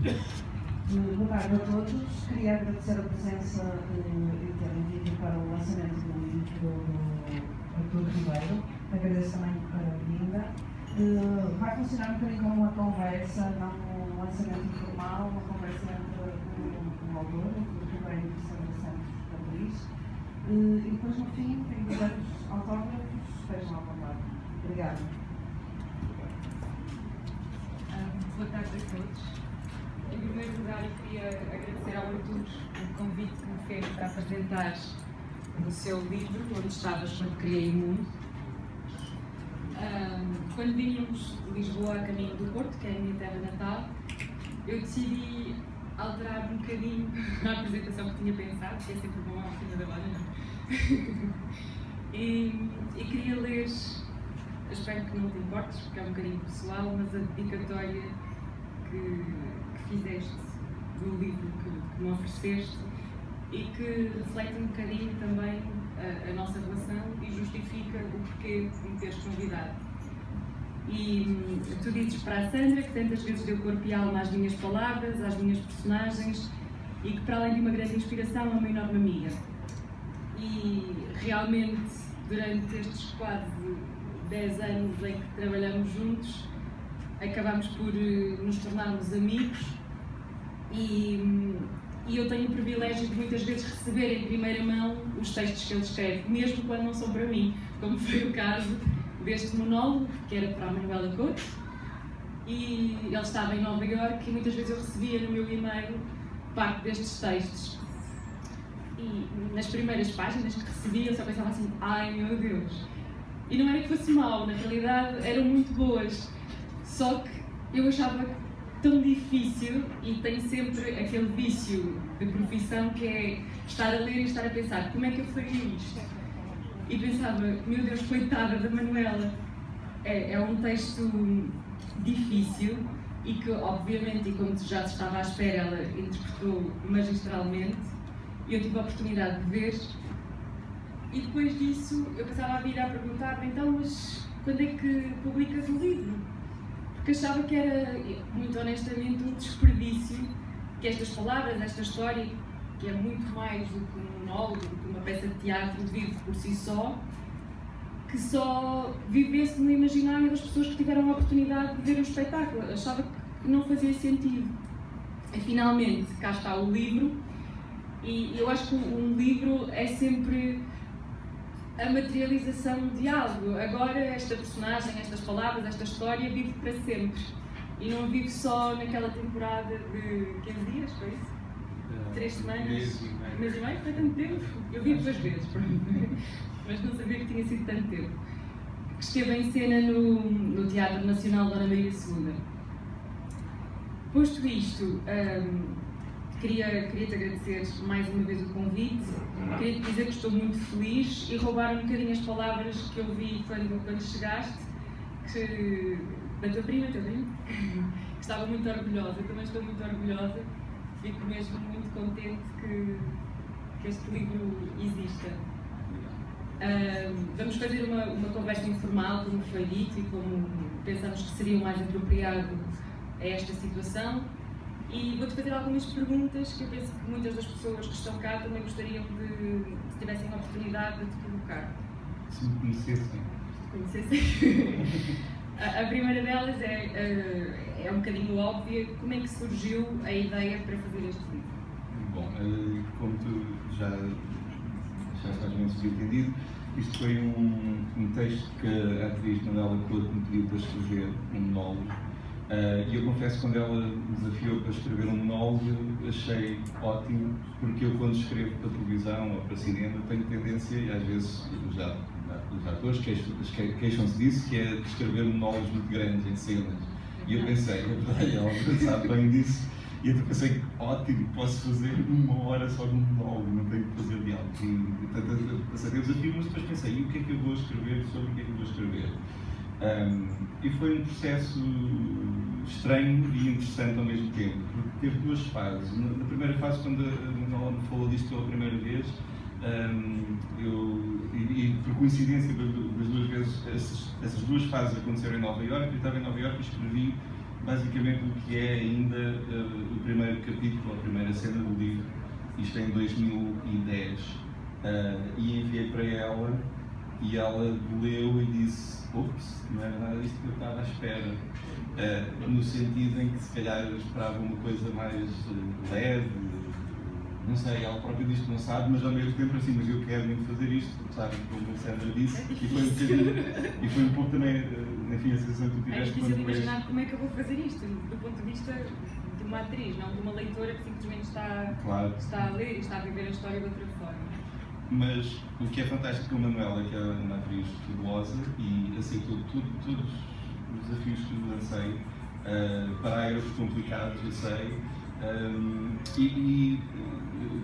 Boa tarde a todos. Queria agradecer a presença e terem vindo para o lançamento do livro do Artur Ribeiro. Agradeço também a vinda. Vai funcionar um bocadinho como uma conversa, não um lançamento informal, uma conversa entre o autor, o Ribeiro e o Sandra Santos da Paris. E depois, no fim, tem diversos autógrafos, estejam à vontade. Obrigada. Boa tarde a todos. Em primeiro lugar, eu queria agradecer ao Artur o convite que me fez para apresentar o seu livro, Onde Estavas Quando Criei o Mundo. Quando vínhamos de Lisboa a caminho do Porto, que é a minha terra natal, eu decidi alterar um bocadinho a apresentação que tinha pensado, que é sempre bom ao fim da hora, não? E queria ler, espero que não te importes, porque é um bocadinho pessoal, mas a dedicatória que fizeste do livro que me ofereceste e que reflete um bocadinho também a nossa relação e justifica o porquê de me teres convidado. E tu dizes para a Sandra que tantas vezes deu corpo e alma às minhas palavras, às minhas personagens e que, para além de uma grande inspiração, é uma enorme amiga. E realmente, durante estes quase 10 anos em que trabalhamos juntos, acabámos por nos tornarmos amigos e eu tenho o privilégio de muitas vezes receber em primeira mão os textos que ele escreve, mesmo quando não são para mim, como foi o caso deste monólogo, que era para a Manuela Couto, e ele estava em Nova Iorque e muitas vezes eu recebia no meu e-mail parte destes textos. E nas primeiras páginas que recebia eu só pensava assim, ai meu Deus! E não era que fosse mau, na realidade eram muito boas, só que eu achava tão difícil e tenho sempre aquele vício de profissão que é estar a ler e estar a pensar como é que eu faria isto? E pensava, meu Deus, coitada da Manuela, é um texto difícil e que obviamente, e como já se estava à espera, ela interpretou magistralmente e eu tive a oportunidade de ver e depois disso eu passava a vir a perguntar-me então, mas quando é que publicas o livro? Porque achava que era, muito honestamente, um desperdício que estas palavras, esta história, que é muito mais do que um monólogo, do que uma peça de teatro, vive por si só, que só vivesse no imaginário das pessoas que tiveram a oportunidade de ver o espetáculo. Achava que não fazia sentido. E finalmente, cá está o livro, e eu acho que um livro é sempre a materialização de algo. Agora esta personagem, estas palavras, esta história vive para sempre. E não vive só naquela temporada de 15 dias, foi isso? 3 semanas? Mês e meio? Foi tanto tempo? Eu vi 2 vezes, mas não sabia que tinha sido tanto tempo. Que esteve em cena no Teatro Nacional Dona Maria II. Posto isto, queria-te agradecer mais uma vez o convite, queria-te dizer que estou muito feliz e roubar um bocadinho as palavras que eu vi quando chegaste, da tua prima, que estava muito orgulhosa, eu também estou muito orgulhosa, fico mesmo muito contente que este livro exista. Vamos fazer uma conversa informal, como foi dito e como pensamos que seria o mais apropriado a esta situação. E vou-te fazer algumas perguntas que eu penso que muitas das pessoas que estão cá também gostariam se tivessem a oportunidade de te colocar. Se me conhecessem. Se conhecessem. A primeira delas é um bocadinho óbvia. Como é que surgiu a ideia para fazer este livro? Bom, como tu já estás mais ou menos entendido, isto foi um texto que a atriz Manuela Couto me pediu para escrever um monólogo. E eu confesso que quando ela me desafiou para escrever um monólogo, achei ótimo, porque eu quando escrevo para televisão ou para cinema tenho tendência, e às vezes os atores queixam-se disso, que é de escrever monólogos muito grandes em cenas. E eu pensei, ela sabe bem disso, e então pensei, ótimo, posso fazer 1 hora só num monólogo, não tenho que fazer diálogo. E portanto, aceitei o desafio, mas depois pensei, e o que é que eu vou escrever, sobre o que é que eu vou escrever? E foi um processo estranho e interessante ao mesmo tempo, porque teve 2 fases. Na primeira fase, quando a Manuela me falou disto pela primeira vez, e por coincidência das 2 vezes, essas 2 fases aconteceram em Nova Iorque, eu estava em Nova Iorque e escrevi basicamente o que é ainda o primeiro capítulo, a primeira cena do livro. Isto é em 2010, e enviei para ela e ela leu e disse: "Ups, não era nada disto que eu estava à espera", no sentido em que se calhar eu esperava uma coisa mais leve, não sei, ela própria diz que não sabe, mas ao mesmo tempo assim, mas eu quero muito fazer isto, sabe, como a Sandra disse, e foi um pouco também, enfim, a sensação que tu É tiveste difícil quando leste. imaginar como é que eu vou fazer isto, do ponto de vista de uma atriz, não de uma leitora que simplesmente Claro. está a ler e está a viver a história de outra forma. Mas o que é fantástico com a Manuela, que é uma atriz fabulosa e aceitou todos os desafios que lhe lancei, parágrafos complicados, eu sei,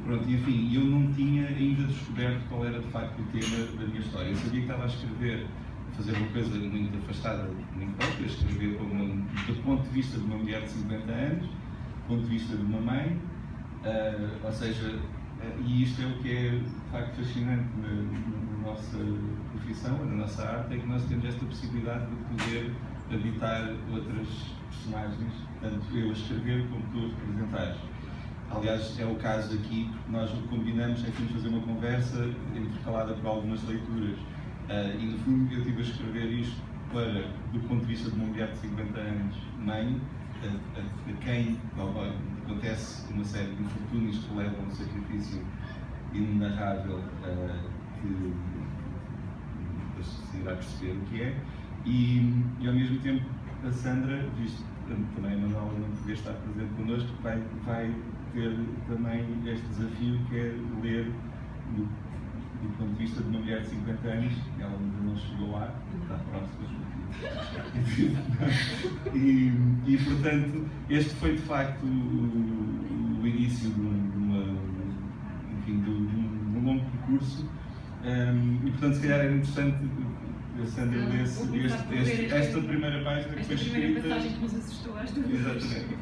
pronto, enfim, eu não tinha ainda descoberto qual era de facto o tema da minha história. Eu sabia que estava a escrever, a fazer uma coisa muito afastada de mim própria, escrever do ponto de vista de uma mulher de 50 anos, do ponto de vista de uma mãe, ou seja, e isto é o que é de facto fascinante na nossa profissão, na nossa arte, é que nós temos esta possibilidade de poder habitar outras personagens, tanto eu a escrever como tu a representares. Aliás, é o caso aqui, porque nós o que combinamos é que vamos fazer uma conversa intercalada por algumas leituras. E no fundo eu estive a escrever isto para, do ponto de vista de uma mulher de 50 anos, mãe, a quem acontece uma série de infortúnios que levam a um sacrifício inenarrável, que depois se irá perceber o que é, e ao mesmo tempo a Sandra, visto também a Manuela não poder estar presente connosco, vai ter também este desafio que é ler do ponto de vista de uma mulher de 50 anos. Ela ainda não chegou lá, está próxima. E portanto, este foi de facto o início de um longo percurso, e portanto se calhar era interessante a Sandra lesse esta primeira página que foi escrita. Esta primeira passagem que nos assustou às duas. Exatamente.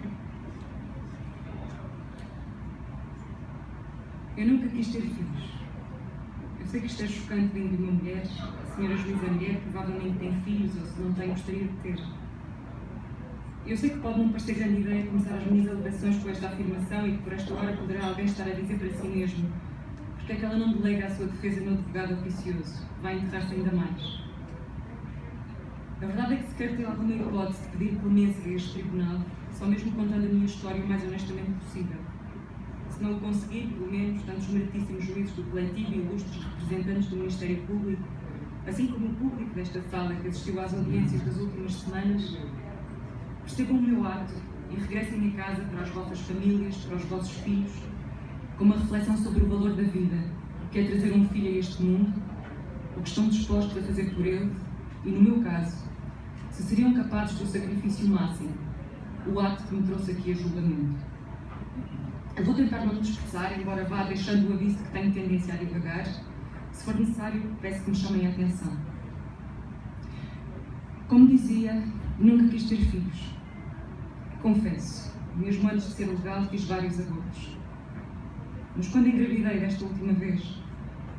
Eu nunca quis ter filhos. Eu sei que isto é chocante vindo de uma mulher. A senhora juíza mulher provavelmente tem filhos, ou se não tem, gostaria de ter. Eu sei que pode não parecer grande ideia começar as minhas alegações com esta afirmação e que por esta hora poderá alguém estar a dizer para si mesmo: porque é que ela não delega a sua defesa no advogado oficioso? Vai enterrar-se ainda mais. A verdade é que se quer ter alguma hipótese de pedir clemência a este tribunal, só mesmo contando a minha história o mais honestamente possível. Se não o conseguir, pelo menos, tantos meritíssimos juízes do coletivo e ilustres representantes do Ministério Público, assim como o público desta sala que assistiu às audiências das últimas semanas, percebam o meu ato e regressem a casa para as vossas famílias, para os vossos filhos, com uma reflexão sobre o valor da vida, o que é trazer um filho a este mundo, o que estão dispostos a fazer por ele e, no meu caso, se seriam capazes do sacrifício máximo, o ato que me trouxe aqui a julgamento. Eu vou tentar não me expressar, embora vá deixando o aviso que tenho tendência a divagar. Se for necessário, peço que me chamem a atenção. Como dizia, nunca quis ter filhos. Confesso, mesmo antes de ser legal, fiz vários abortos. Mas quando engravidei desta última vez,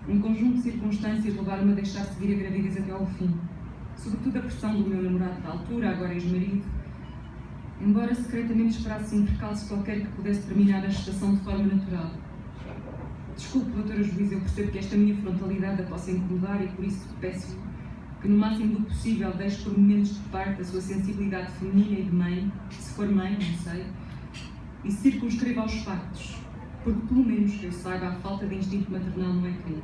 um conjunto de circunstâncias levaram-me a deixar seguir a gravidez até ao fim. Sobretudo a pressão do meu namorado da altura, agora ex-marido, embora secretamente esperasse um percalço qualquer que pudesse terminar a gestação de forma natural. Desculpe, doutora juíza, eu percebo que esta minha frontalidade a possa incomodar e por isso peço que no máximo do possível deixe por momentos de parte a sua sensibilidade feminina e de mãe, se for mãe, não sei, e circunscreva os factos, porque pelo menos que eu saiba, a falta de instinto maternal não é crime.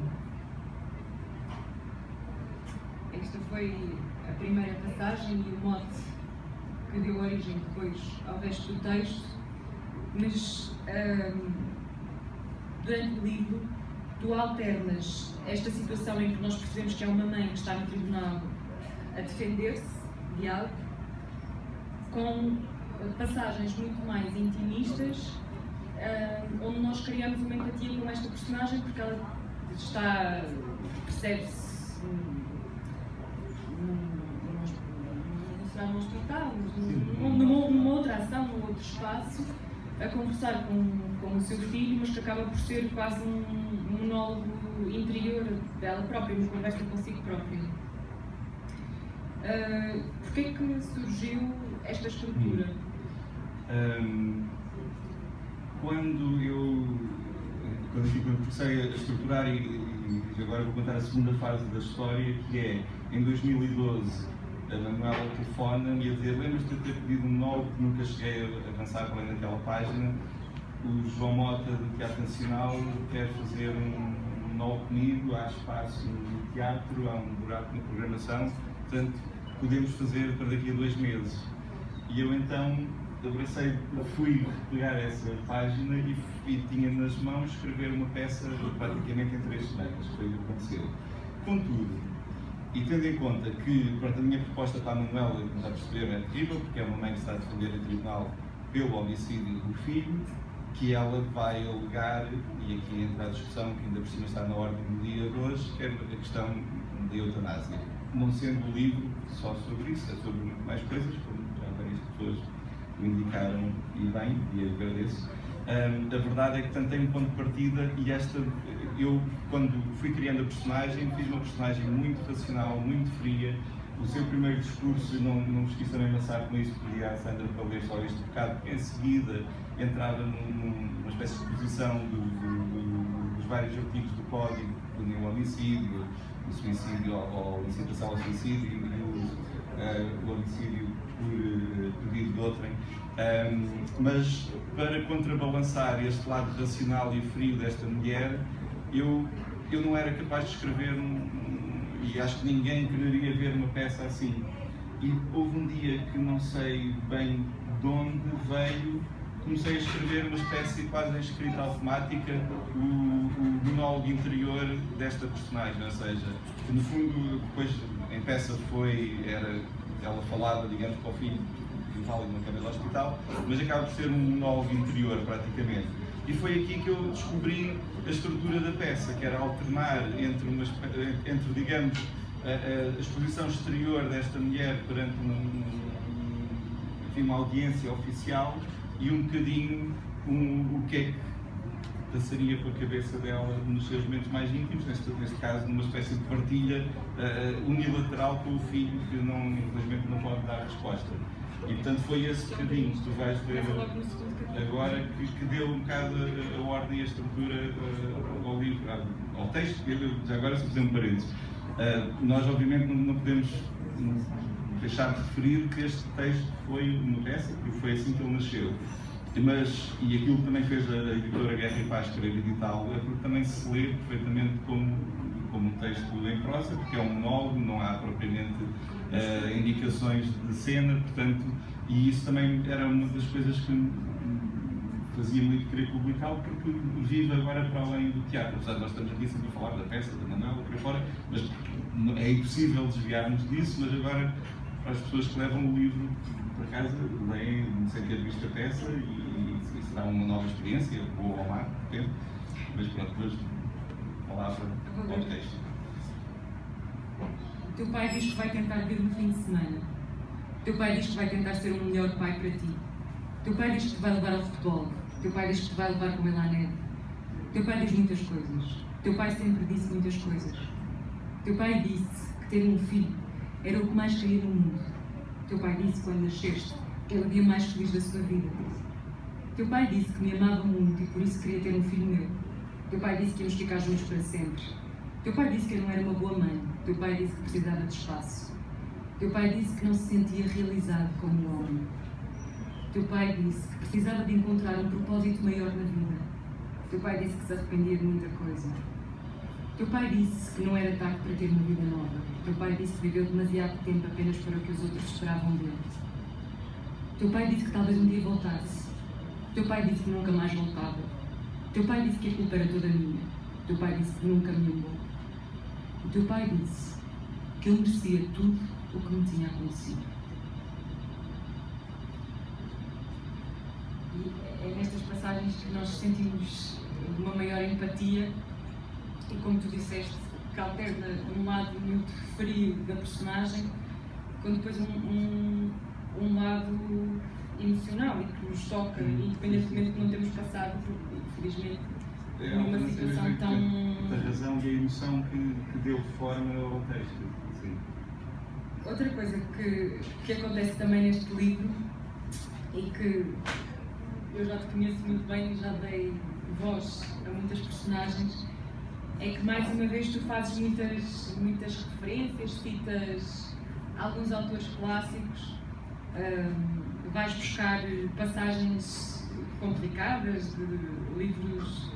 Esta foi a primeira passagem e o mote que deu origem depois ao resto do texto, mas durante o livro tu alternas esta situação em que nós percebemos que é uma mãe que está no tribunal a defender-se de algo, com passagens muito mais intimistas, onde nós criamos uma empatia com esta personagem porque ela está, percebe-se num hospital, numa outra ação, num outro espaço, a conversar com o seu filho, mas que acaba por ser quase um monólogo interior dela própria, uma conversa consigo própria. Porquê é que surgiu esta estrutura? Quando eu comecei a estruturar e agora vou contar a segunda fase da história, que é, em 2012, a Manuela telefona-me a dizer: lembras-te de ter pedido um monólogo que nunca cheguei a avançar para além daquela página? O João Mota, do Teatro Nacional, quer fazer um monólogo comigo, há espaço no teatro, há um buraco na programação, portanto, podemos fazer para daqui a 2 meses. E eu então abracei, fui pegar essa página e tinha nas mãos escrever uma peça praticamente em 3 semanas, foi o que aconteceu. Contudo, e tendo em conta que, pronto, a minha proposta para a Manuela, como está a perceber, é terrível, porque é uma mãe que está a defender em tribunal pelo homicídio do filho, que ela vai alegar, e aqui entra a discussão que ainda por cima está na ordem do dia de hoje, que é a questão da eutanásia. Não sendo o livro só sobre isso, é sobre muito mais coisas, como já várias pessoas o indicaram e bem, e agradeço. A verdade é que tanto tem um ponto de partida e eu, quando fui criando a personagem, fiz uma personagem muito racional, muito fria. O seu primeiro discurso, não vos quis também amassar com isso, pedi à Sandra para ler só este bocado, porque em seguida entrava numa espécie de exposição dos vários artigos do Código, do neo-homicídio, do suicídio ou incitação ao suicídio e o homicídio por pedido de outrem. Mas para contrabalançar este lado racional e frio desta mulher, eu não era capaz de escrever e acho que ninguém quereria ver uma peça assim. E houve um dia que não sei bem de onde veio, comecei a escrever uma espécie quase em escrita automática, o monólogo interior desta personagem, ou seja, que no fundo depois em peça ela falava, digamos, para o filho válido na cama do hospital, mas acaba por ser um monólogo interior praticamente. E foi aqui que eu descobri a estrutura da peça, que era alternar entre digamos, a exposição exterior desta mulher perante uma audiência oficial e um bocadinho o que é que passaria pela cabeça dela nos seus momentos mais íntimos, neste caso numa espécie de partilha unilateral com o filho, que infelizmente não pode dar resposta. E portanto foi esse bocadinho que tu vais ver agora que deu um bocado a ordem e a estrutura ao livro, ao texto. Já agora, se fazer um parênteses, nós obviamente não podemos deixar de referir que este texto foi uma peça, porque foi assim que ele nasceu. E aquilo que também fez a editora Guerra e Paz querer editá-lo é porque também se lê perfeitamente como um texto em prosa, porque é um monólogo, não há propriamente indicações de cena, portanto, e isso também era uma das coisas que fazia muito querer publicá-lo, porque vive agora para além do teatro. Apesar de nós estamos aqui sempre a falar da peça, da Manuela, por aí fora, mas é impossível desviarmos disso, mas agora para as pessoas que levam o livro para casa, leem sem ter visto a peça e será uma nova experiência, boa ou má, depende, mas pronto, depois palavra ao texto. O teu pai diz que vai tentar vir no fim de semana. O teu pai diz que vai tentar ser um melhor pai para ti. O teu pai diz que te vai levar ao futebol. O teu pai diz que te vai levar com ele à neve. O teu pai diz muitas coisas. O teu pai sempre disse muitas coisas. O teu pai disse que ter um filho era o que mais queria no mundo. O teu pai disse quando nasceste que era o dia mais feliz da sua vida. O teu pai disse que me amava muito e por isso queria ter um filho meu. O teu pai disse que íamos ficar juntos para sempre. O teu pai disse que eu não era uma boa mãe. O teu pai disse que precisava de espaço. O teu pai disse que não se sentia realizado como um homem. O teu pai disse que precisava de encontrar um propósito maior na vida. O teu pai disse que se arrependia de muita coisa. O teu pai disse que não era tarde para ter uma vida nova. O teu pai disse que viveu demasiado tempo apenas para o que os outros esperavam dele. O teu pai disse que talvez um dia voltasse. O teu pai disse que nunca mais voltava. O teu pai disse que a culpa era toda minha. O teu pai disse que nunca me amou. O teu pai disse que eu merecia tudo o que me tinha acontecido. E é nestas passagens que nós sentimos uma maior empatia e, como tu disseste, que alterna um lado muito frio da personagem com depois um lado emocional e que nos toca, independentemente de não termos passado, infelizmente, numa situação tão... A razão e a emoção que deu forma ao texto. Sim. Outra coisa que acontece também neste livro e que eu já te conheço muito bem e já dei voz a muitas personagens, é que mais uma vez tu fazes muitas referências, citas alguns autores clássicos, vais buscar passagens complicadas de livros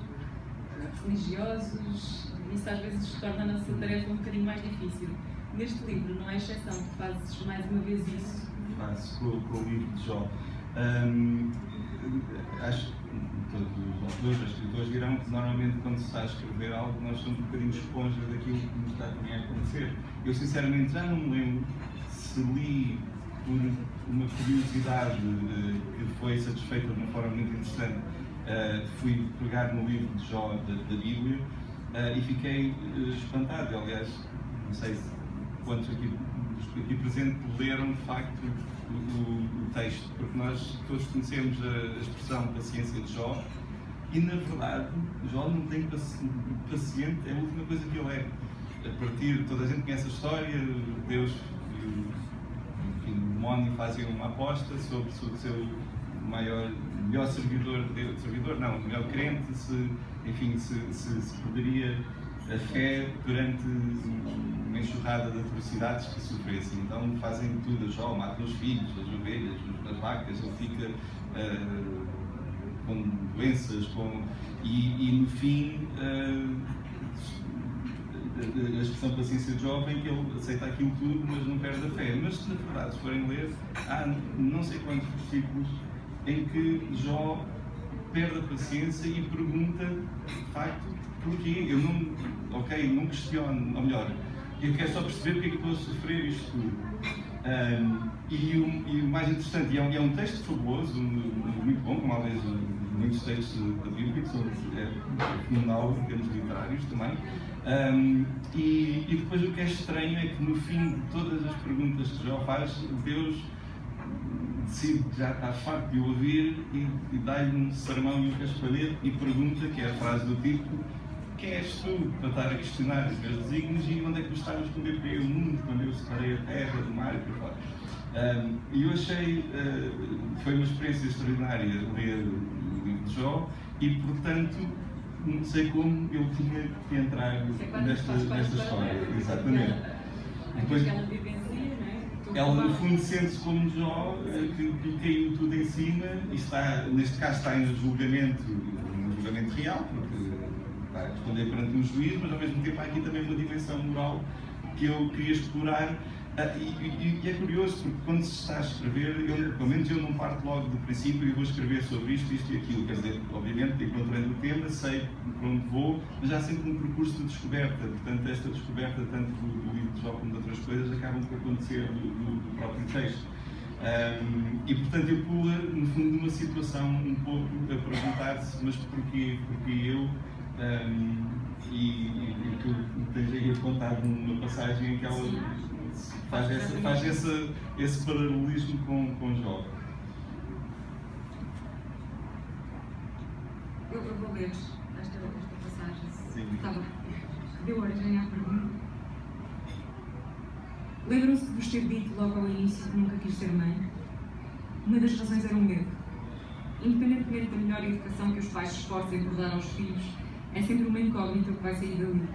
religiosos, isso às vezes torna a nossa tarefa um bocadinho mais difícil. Neste livro não é exceção, tu fazes mais uma vez isso. Faço com o livro de Jó. Acho que todos os autores, os escritores dirão que normalmente quando se está a escrever algo nós somos um bocadinho esponja daquilo que nos está a acontecer. Eu sinceramente já não me lembro se li por uma curiosidade que foi satisfeita de uma forma muito interessante. Fui pegar no livro de Jó da Bíblia e fiquei espantado. Aliás, não sei se quantos aqui presentes leram de facto o texto, porque nós todos conhecemos a expressão paciência de Jó e na verdade Jó não tem paciente, é a última coisa que ele é. A partir, toda a gente conhece a história, Deus e o demónio fazem uma aposta sobre se o seu melhor servidor, melhor crente, se perderia a fé perante uma enxurrada de atrocidades que sofressem. Então fazem tudo a Jó, matam os filhos, as ovelhas, as vacas, ele fica com doenças, e no fim a expressão paciência de Jó vem que ele aceita aquilo tudo, mas não perde a fé. Mas na verdade, se forem ler, há não sei quantos versículos em que Jó perde a paciência e pergunta, de facto, porquê? Eu não questiono, ou melhor, eu quero só perceber porque é que estou a sofrer isto tudo. E o mais interessante, e é um texto fabuloso, muito bom, como aliás muitos textos da Bíblia, que são fenomenal em termos literários também. E depois o que é estranho é que no fim de todas as perguntas que Jó faz, Deus decide que já está farto de o ouvir e dá-lhe um sermão e um caspalhete e pergunta, que é a frase do tipo: quem és tu para estar a questionar os meus desígnios e onde é que tu estavas quando eu criei o mundo, quando eu separei a terra do mar e por fora? E eu achei, foi uma experiência extraordinária ler o livro de Jó e, portanto, não sei como eu tinha que entrar nesta história. Exatamente. Depois ela vivencia, não é? Ela, no fundo, sente-se como Jó, que lhe caiu tudo em cima e está, neste caso, está em julgamento real, porque está a responder perante um juiz, mas ao mesmo tempo há aqui também uma dimensão moral que eu queria explorar. E é curioso, porque quando se está a escrever, pelo menos eu não parto logo do princípio e vou escrever sobre isto e aquilo. Quer dizer, obviamente, encontrando o tema, sei para onde vou, mas há sempre um percurso de descoberta. Portanto, esta descoberta, tanto do livro de Jó como de outras coisas, acabam por acontecer do próprio texto. E, portanto, eu pulo, no fundo, numa situação um pouco a perguntar-se, mas porquê eu? E que eu tenho apontado numa passagem em que ela faz esse paralelismo com Jó. Eu vou ler esta passagem. Sim. Tá bom. Deu origem à pergunta. Lembram-se de vos ter dito logo ao início que nunca quis ser mãe? Uma das razões era o medo. Independentemente da melhor educação que os pais se esforcem por dar aos filhos, é sempre uma incógnita que vai sair dali.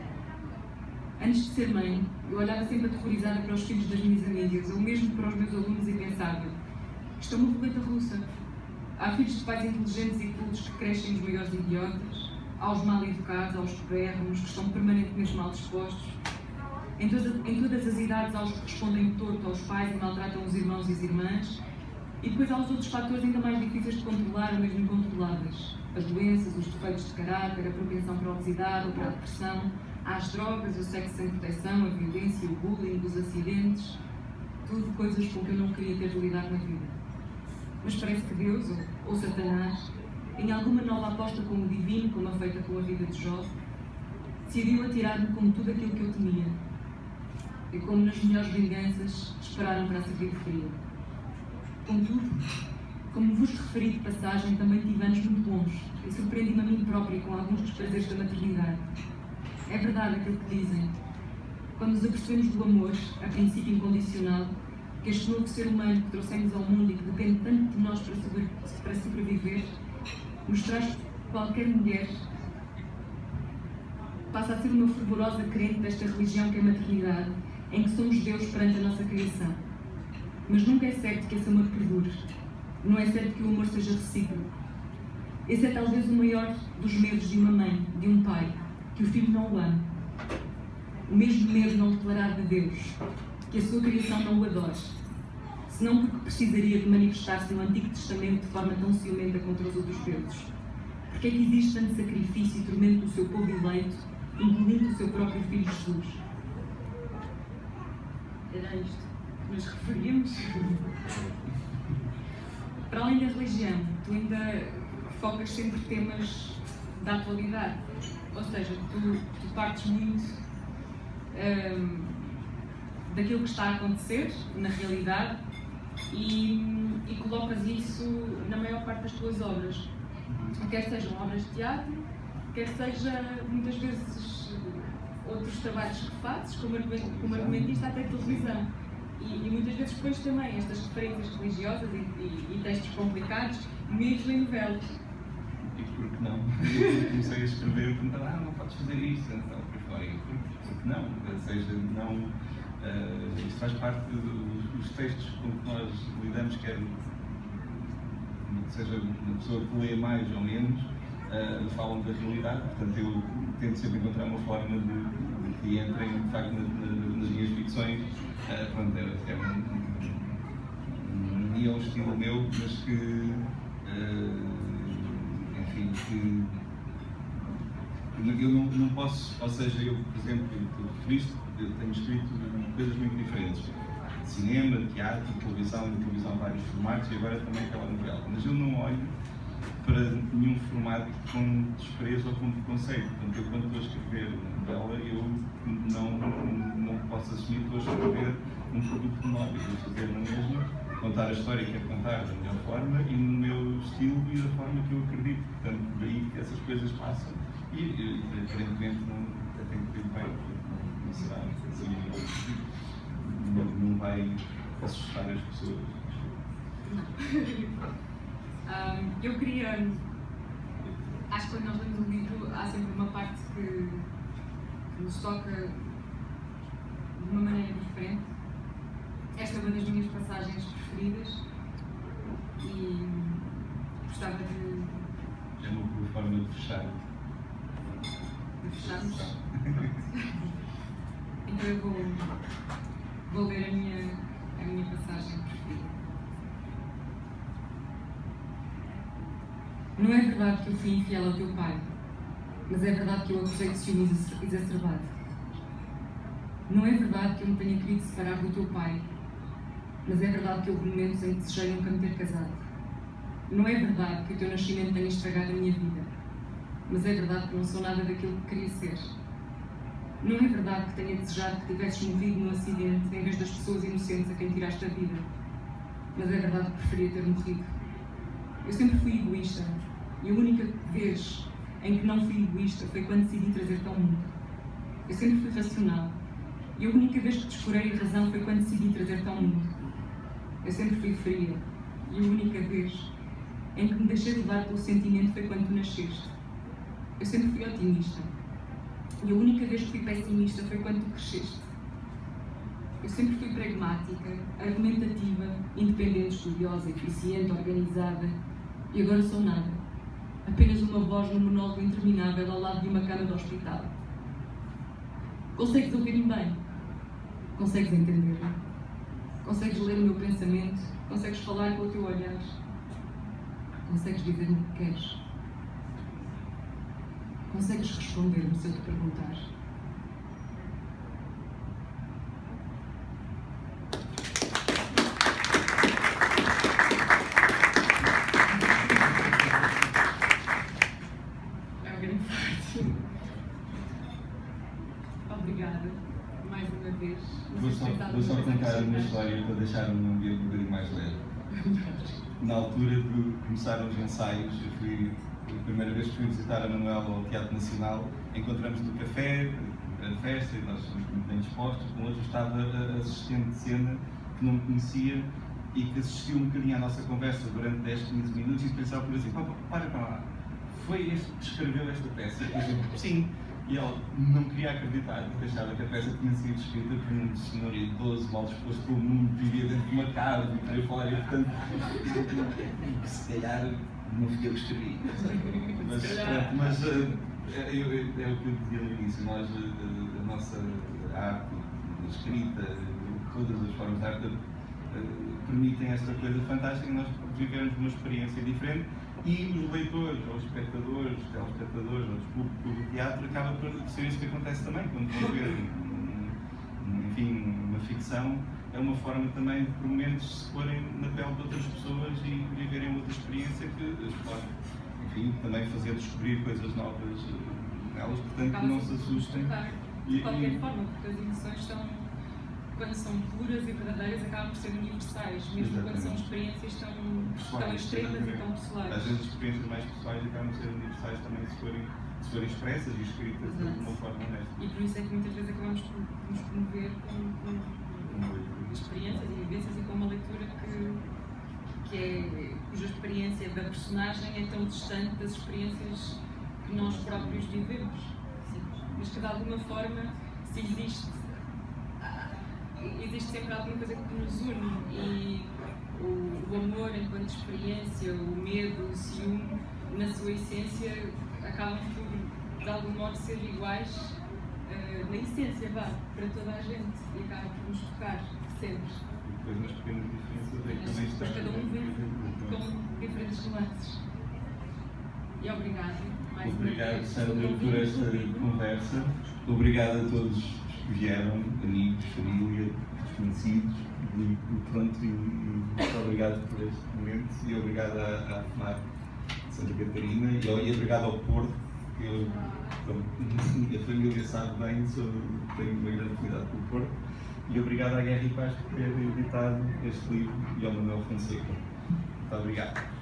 Antes de ser mãe, eu olhava sempre aterrorizada para os filhos das minhas amigas, ou mesmo para os meus alunos, e pensava: isto é uma roleta russa. Há filhos de pais inteligentes e cultos que crescem os maiores idiotas, há os mal educados, há os tubérrimos, que estão permanentemente mal dispostos. Em todas as idades há os que respondem torto aos pais e maltratam os irmãos e as irmãs, e depois há os outros fatores ainda mais difíceis de controlar ou mesmo incontroláveis: as doenças, os defeitos de caráter, a propensão para a obesidade ou para a depressão, há as drogas, o sexo sem proteção, a violência, o bullying, os acidentes, tudo coisas com que eu não queria ter de lidar na vida. Mas parece que Deus, ou Satanás, em alguma nova aposta com o divino, como a feita com a vida de Jó, decidiu atirar-me com tudo aquilo que eu temia. E como nas melhores vinganças, esperaram para servir de frio. Contudo, como vos referi de passagem, também tive anos muito bons e surpreendi-me a mim própria com alguns dos prazeres da maternidade. É verdade aquilo que dizem. Quando nos apercebemos do amor, a princípio incondicional, que este novo ser humano que trouxemos ao mundo e que depende tanto de nós para para sobreviver, nos traz qualquer mulher passa a ser uma fervorosa crente desta religião que é a maternidade, em que somos Deus perante a nossa criação. Mas nunca é certo que esse amor perdure. Não é certo que o amor seja recíproco. Esse é talvez o maior dos medos de uma mãe, de um pai, que o filho não o ame. O mesmo medo não declarar de Deus, que a sua criação não o adore. Senão porque precisaria de manifestar-se no Antigo Testamento de forma tão ciumenta contra os outros deuses. Porque é que existe tanto sacrifício e tormento do seu povo eleito, incluindo o seu próprio Filho Jesus? Era isto que nos referíamos. Para além da religião, tu ainda focas sempre temas da atualidade. Ou seja, tu partes muito daquilo que está a acontecer na realidade e colocas isso na maior parte das tuas obras. Quer sejam obras de teatro, quer seja muitas vezes outros trabalhos que fazes, como argumentista até televisão. E muitas vezes depois também estas referências religiosas e textos complicados, mesmo em novelas. E por que não? Eu comecei a escrever e perguntar, não podes fazer isso, então, por fora. Porque não? Ou seja, não, isto faz parte dos textos com que nós lidamos, quer seja uma pessoa que lê mais ou menos, falam da realidade, portanto eu tento sempre encontrar uma forma de que entrem de facto nas minhas ficções. Pronto, é um estilo meu, mas que enfim, que eu não posso, ou seja, eu, por exemplo, tu referiste, eu tenho escrito coisas muito diferentes. Cinema, teatro, televisão vários formatos e agora também aquela novela. Mas eu não olho para nenhum formato com desprezo ou com preconceito. Portanto, eu quando estou a escrever uma novela, eu não posso assumir que estou a escrever um produto menor. Eu vou fazer na mesma, contar a história que quero contar da melhor forma e no meu estilo e da forma que eu acredito. Portanto, daí que essas coisas passam e aparentemente até tenho que ir bem, não será assim. Não vai assustar as pessoas. Eu queria. Acho que quando nós lemos um livro há sempre uma parte que nos toca de uma maneira diferente. Esta é uma das minhas passagens preferidas e gostava de. É uma boa forma de fechar. De fecharmos. Então eu vou ler a minha passagem preferida. Não é verdade que eu fui infiel ao teu pai, mas é verdade que eu acusei de ciúme exacerbado. Não é verdade que eu me tenha querido separar do teu pai, mas é verdade que houve momentos em que desejei nunca me ter casado. Não é verdade que o teu nascimento tenha estragado a minha vida, mas é verdade que não sou nada daquilo que queria ser. Não é verdade que tenha desejado que tivesses morrido num acidente em vez das pessoas inocentes a quem tiraste a vida, mas é verdade que preferia ter morrido. Eu sempre fui egoísta, e a única vez em que não fui egoísta foi quando decidi trazer-te ao mundo. Eu sempre fui racional, e a única vez que descurei a razão foi quando decidi trazer-te ao mundo. Eu sempre fui fria, e a única vez em que me deixei levar pelo sentimento foi quando tu nasceste. Eu sempre fui otimista, e a única vez que fui pessimista foi quando tu cresceste. Eu sempre fui pragmática, argumentativa, independente, estudiosa, eficiente, organizada, e agora sou nada. Apenas uma voz num monólogo interminável ao lado de uma cama de hospital. Consegues ouvir-me bem? Consegues entender-me? Consegues ler o meu pensamento? Consegues falar com o teu olhar? Consegues dizer-me o que queres? Consegues responder-me se eu te perguntar? É uma grande parte. Obrigada, mais uma vez. Vou só contar uma história para deixar um ambiente um bocadinho mais leve. Na altura de começar os ensaios, eu fui, a primeira vez que fui visitar a Manuela ao Teatro Nacional, encontramos no café, a festa, e nós estávamos muito bem dispostos. Com outro estava a assistente de cena, que não me conhecia, e que assistiu um bocadinho à nossa conversa durante 10, 15 minutos e pensava por assim, para lá, foi este que escreveu esta peça? E eu, sim. E ele não queria acreditar, porque achava que a peça tinha sido escrita por um senhor idoso, mal disposto pelo mundo, vivia dentro de uma casa e por aí fora, e portanto, se calhar não fui eu que escrevi. Mas, é o que eu dizia no início, nós, a nossa arte, a escrita, todas as formas de arte permitem esta coisa fantástica, nós vivemos uma experiência diferente. E os leitores, ou os espectadores, os telespectadores, ou os públicos do teatro, acaba por ser isso que acontece também, quando vão ver, enfim, uma ficção, é uma forma também de, por momentos, se porem na pele de outras pessoas e viverem outra experiência que pode, enfim, também fazer descobrir coisas novas nelas, portanto não se assustem. De qualquer forma, porque as emoções são, quando são puras e verdadeiras, acabam por ser universais, mesmo quando são experiências tão extremas e tão pessoais. Às vezes as experiências mais pessoais acabam por ser universais também se forem expressas e escritas de uma forma honesta. E por isso é que muitas vezes acabamos por nos comover com experiências e vivências e com uma leitura cuja experiência da personagem é tão distante das experiências que nós próprios vivemos. Mas que de alguma forma, se existe sempre alguma coisa que nos une e o amor enquanto experiência, o medo, o ciúme, na sua essência, acabam por, de algum modo, ser iguais na essência, para toda a gente e acabam por nos tocar sempre. E depois nas pequenas diferenças é que também está. Cada um vive com diferentes nuances. E obrigado mais uma vez. Obrigado, Sandra, por esta conversa. Obrigado a todos que vieram, amigos, família, desconhecidos, e pronto, e muito obrigado por este momento e obrigado à FNAC de Santa Catarina e obrigado ao Porto, que a família sabe bem, tenho uma grande afinidade pelo Porto, e obrigado à Guerra e Paz por ter editado este livro e ao Manuel Fonseca. Muito obrigado.